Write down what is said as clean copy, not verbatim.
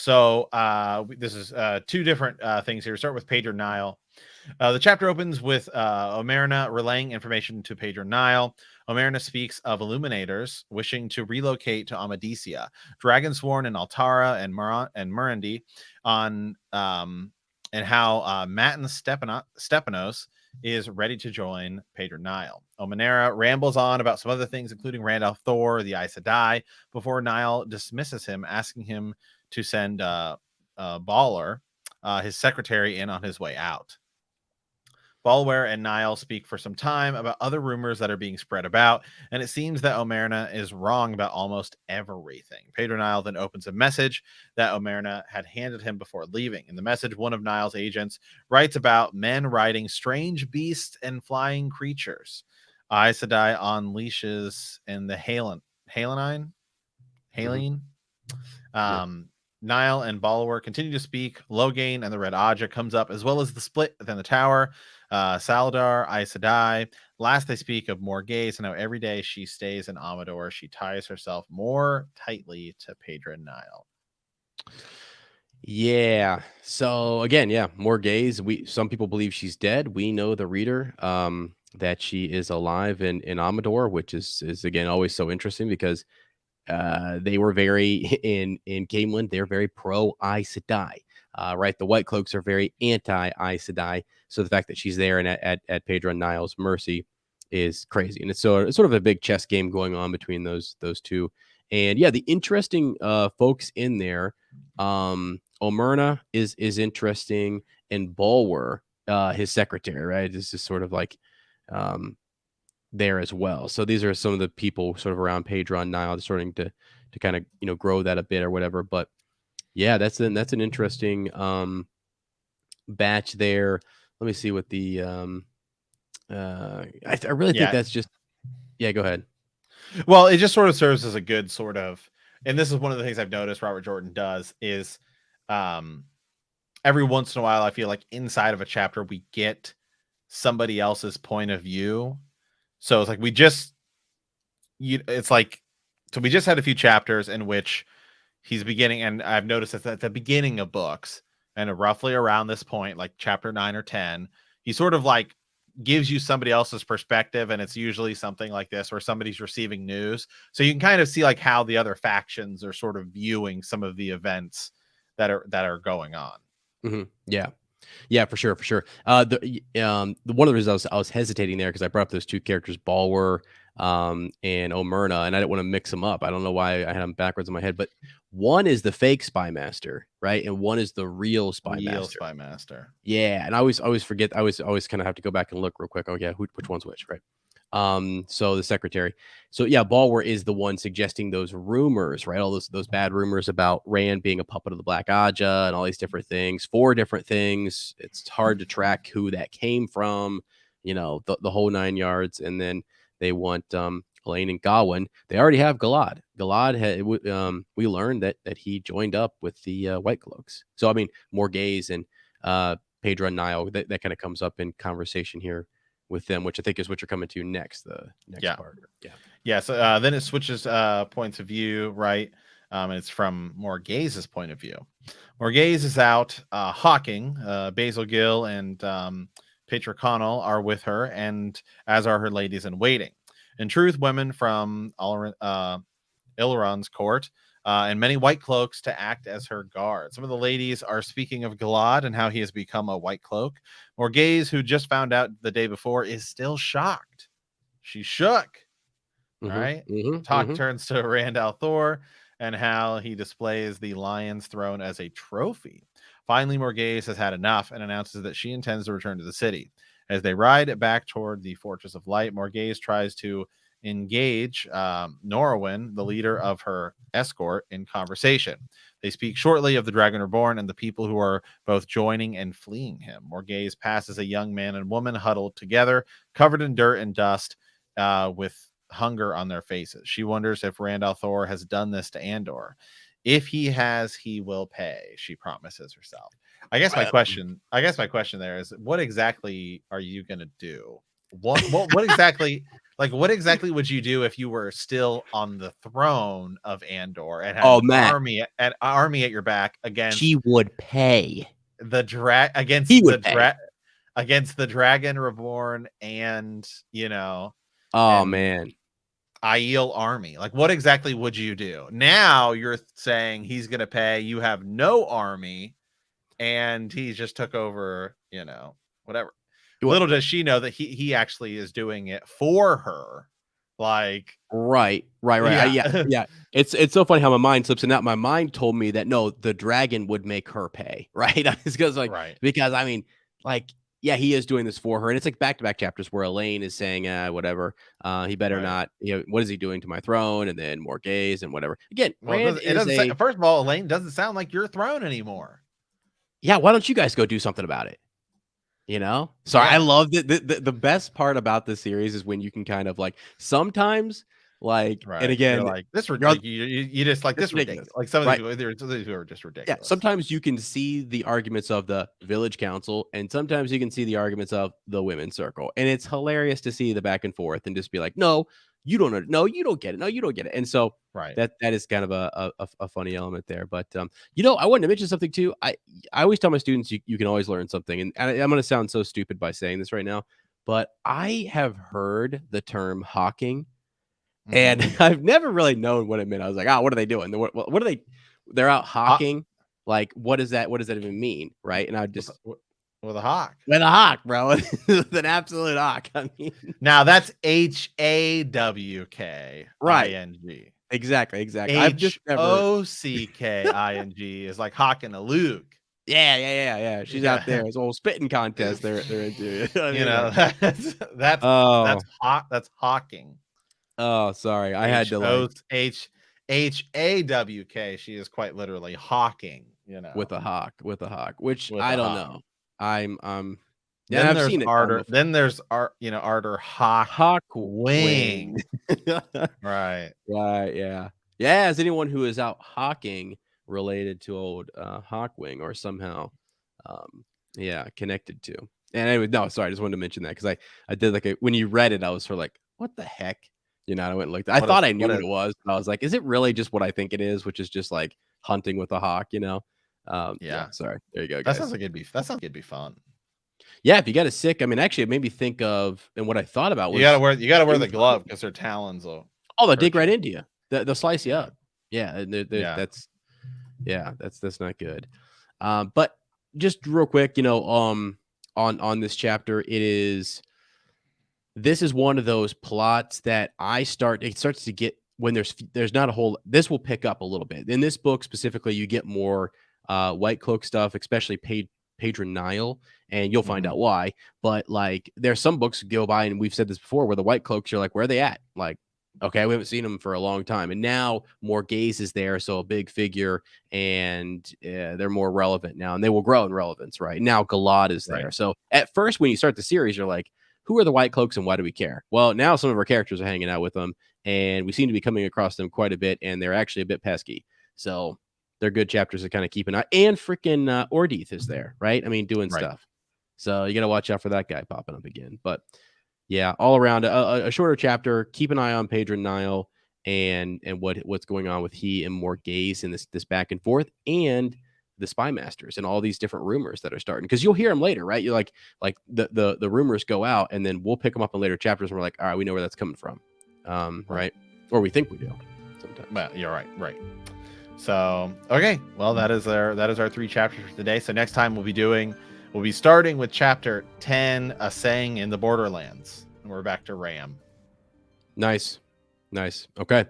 So this is two different things here. Start with Pedro Nile. The chapter opens with Omerna relaying information to Pedro Nile. Omerna speaks of illuminators wishing to relocate to Amadisia, Dragonsworn in Altara and Murandi, on and how Matin Stepanos is ready to join Pedro Nile. Omenera rambles on about some other things, including Randolph Thor, the Aes Sedai, before Nile dismisses him, asking him to send Baller, his secretary, in on his way out. Balware and Nile speak for some time about other rumors that are being spread about, and it seems that Omerna is wrong about almost everything. Pedro Nile then opens a message that Omerna had handed him before leaving. In the message, one of Nile's agents writes about men riding strange beasts and flying creatures. Aes Sedai unleashes in the Haline. Yeah. Nile and Balwer continue to speak. Loghain and the Red Aja comes up, as well as the split within the tower. Saldar, Aes Sedai. Last, they speak of Morgase and how every day she stays in Amador, she ties herself more tightly to Pedro Nile. Yeah. So again, yeah, Morgase. Some people believe she's dead. We know, the reader, that she is alive in Amador, which is again always so interesting because they were very in Camelin. They're very pro Aes Sedai, right? The White Cloaks are very anti Aes Sedai. So the fact that she's there and at Pedro Nile's mercy is crazy, and it's sort of a big chess game going on between those two. And yeah, the interesting folks in there. Omerna is interesting, and Bulwer, his secretary, right? This is sort of like um, there as well. So these are some of the people sort of around Pedron Nile, starting to kind of grow that a bit or whatever. But yeah, that's an interesting batch there. Let me see what the I really think that's just Go ahead. Well, it just sort of serves as a good sort of, and this is one of the things I've noticed Robert Jordan does is every once in a while, I feel like inside of a chapter, we get somebody else's point of view. So it's like we just had a few chapters in which he's beginning, and I've noticed that at the beginning of books, and roughly around this point, like chapter 9 or 10, he sort of like gives you somebody else's perspective, and it's usually something like this where somebody's receiving news, so you can kind of see like how the other factions are sort of viewing some of the events that are going on. Mm-hmm. Yeah, for sure. The one of the reasons I was hesitating there, because I brought up those two characters, Balwer and Omerna, and I didn't want to mix them up. I don't know why I had them backwards in my head, but one is the fake spy master, right, and one is the real spy master. Yeah, and I always forget. I always kind of have to go back and look real quick. Oh yeah, which one's which, right? So the secretary. So yeah, Balwer is the one suggesting those rumors, right? All those bad rumors about Rand being a puppet of the Black Aja and all these different things, 4 different things. It's hard to track who that came from, the whole 9 yards. And then they want Elaine and Gawain. They already have Galad. We learned that he joined up with the White Cloaks. So I mean, Morgase and Pedro and Nile, that kind of comes up in conversation here with them, which I think is what you're coming to next, the next part. Yeah. So then it switches points of view, right? And it's from Morgase's point of view. Morgase is out hawking. Basil Gill and Petra Connell are with her, and as are her ladies in waiting. In truth, women from Ilron's court and many White Cloaks to act as her guard. Some of the ladies are speaking of Galad and how he has become a White Cloak. Morgase, who just found out the day before, is still shocked. She's shook. Mm-hmm. All right. Mm-hmm. Talk turns to Randall Thor and how he displays the lion's throne as a trophy. Finally, Morgase has had enough and announces that she intends to return to the city. As they ride back toward the Fortress of Light, Morgase tries to engage Norwin, the leader of her escort, in conversation. They speak shortly of the Dragon Reborn and the people who are both joining and fleeing him. Morgase passes a young man and woman huddled together, covered in dirt and dust, with hunger on their faces. She wonders if Randall Thor has done this to Andor. If he has, he will pay, she promises herself. I guess my question there is, what exactly are you going to do? What exactly, Like, what exactly would you do if you were still on the throne of Andor and had Oh, an Matt, army at your back against she would pay. the He would pay. against the Dragon Reborn and Oh and man. Aiel army? Like, what exactly would you do? Now you're saying he's gonna pay. You have no army, and he just took over. Whatever. Well, Little does she know that he actually is doing it for her. Like, right. yeah, Yeah. It's so funny how my mind slips in that. My mind told me that no, the dragon would make her pay, right? Because right, because I mean, like, yeah, he is doing this for her, and it's like back-to-back chapters where Elaine is saying, whatever, he better right. not, what is he doing to my throne? And then Morgase and whatever. Again, Well, Rand it is doesn't say. a First of all, Elaine doesn't sound like your throne anymore. yeah. Why don't you guys go do something about it? So I Yeah. love the best part about this series is when you can kind of like sometimes like, and Right. You're again, like this. you're Like you just like it's this ridiculous, ridiculous. Like some of these right? people, some of these people are just Yeah, ridiculous. sometimes you can see the arguments of the village council, and sometimes you can see the arguments of the women's circle, and it's hilarious to see the back and forth and just be like, no, you don't know, no, you don't get it, no, you don't get it, and so Right. that is kind of a funny element there. But I wanted to mention something too. I always tell my students you can always learn something, and I'm going to sound so stupid by saying this right now, but I have heard the term hawking. And Mhm. I've never really known what it meant. I was like, what are they doing? What are they? They're out hawking. Like, what is that? What does that even mean? Right. And I With just, a hawk. with a hawk, bro. With an absolute hawk. I mean, Now that's HAWKING. right. Exactly. I've just never, HOCKING is like hawking a Luke. yeah. She's out there. It's a whole spitting contest they're into. That's Oh, hot. That's hawking. oh, sorry. I had to like HAWK. She is quite literally hawking, with a hawk, which with I a don't hawk. know. I'm, yeah, Then I've there's seen it done Arter. before. Then there's Arter Hawk Hawk Wing. wing. Right. Right, yeah. Yeah, as anyone who is out hawking related to old Hawkwing or somehow connected to. And anyway, no, sorry, I just wanted to mention that because I did like when you read it, I was sort of like, what the heck? I went and looked. I thought I knew what it was, but I was like, is it really just what I think it is, which is just like hunting with a hawk? Yeah. Sorry. There you go, That guys. sounds like it'd be fun. Yeah, if you got a sick, I mean, actually, it made me think of, and what I thought about was You gotta wear the glove because their talons will they'll dig hurt right you. into you. They'll slice you Yeah. up. Yeah, and Yeah. that's not good. But just real quick, on this chapter, this is one of those plots that it starts to get when there's not a whole. This will pick up a little bit in this book specifically. You get more White Cloak stuff, especially Patron Nile, and you'll find out why. But like, there's some books go by, and we've said this before, where the White Cloaks, you're like, where are they at? Like, okay, we haven't seen them for a long time, and now Morgase is there, so a big figure, and they're more relevant now, and they will grow in relevance. Right now, Galad is there. Right. So at first, when you start the series, you're like, who are the White Cloaks, and why do we care? Well, now some of our characters are hanging out with them, and we seem to be coming across them quite a bit, and they're actually a bit pesky. So they're good chapters to kind of keep an eye. And freaking Ordeath is there, right? I mean, doing Right. stuff. So you got to watch out for that guy popping up again. But yeah, all around a shorter chapter. Keep an eye on Pedro Nile and what's going on with he and Morgase and this back and forth, and the spy masters and all these different rumors that are starting, because you'll hear them later, right? You're like the rumors go out, and then we'll pick them up in later chapters, and we're like, all right, we know where that's coming from, right? Or we think we do sometimes. Well, you're right. So okay, well, that is our 3 chapters for today. So next time we'll be starting with chapter 10, A Saying in the Borderlands, and we're back to Ram. Nice. Okay.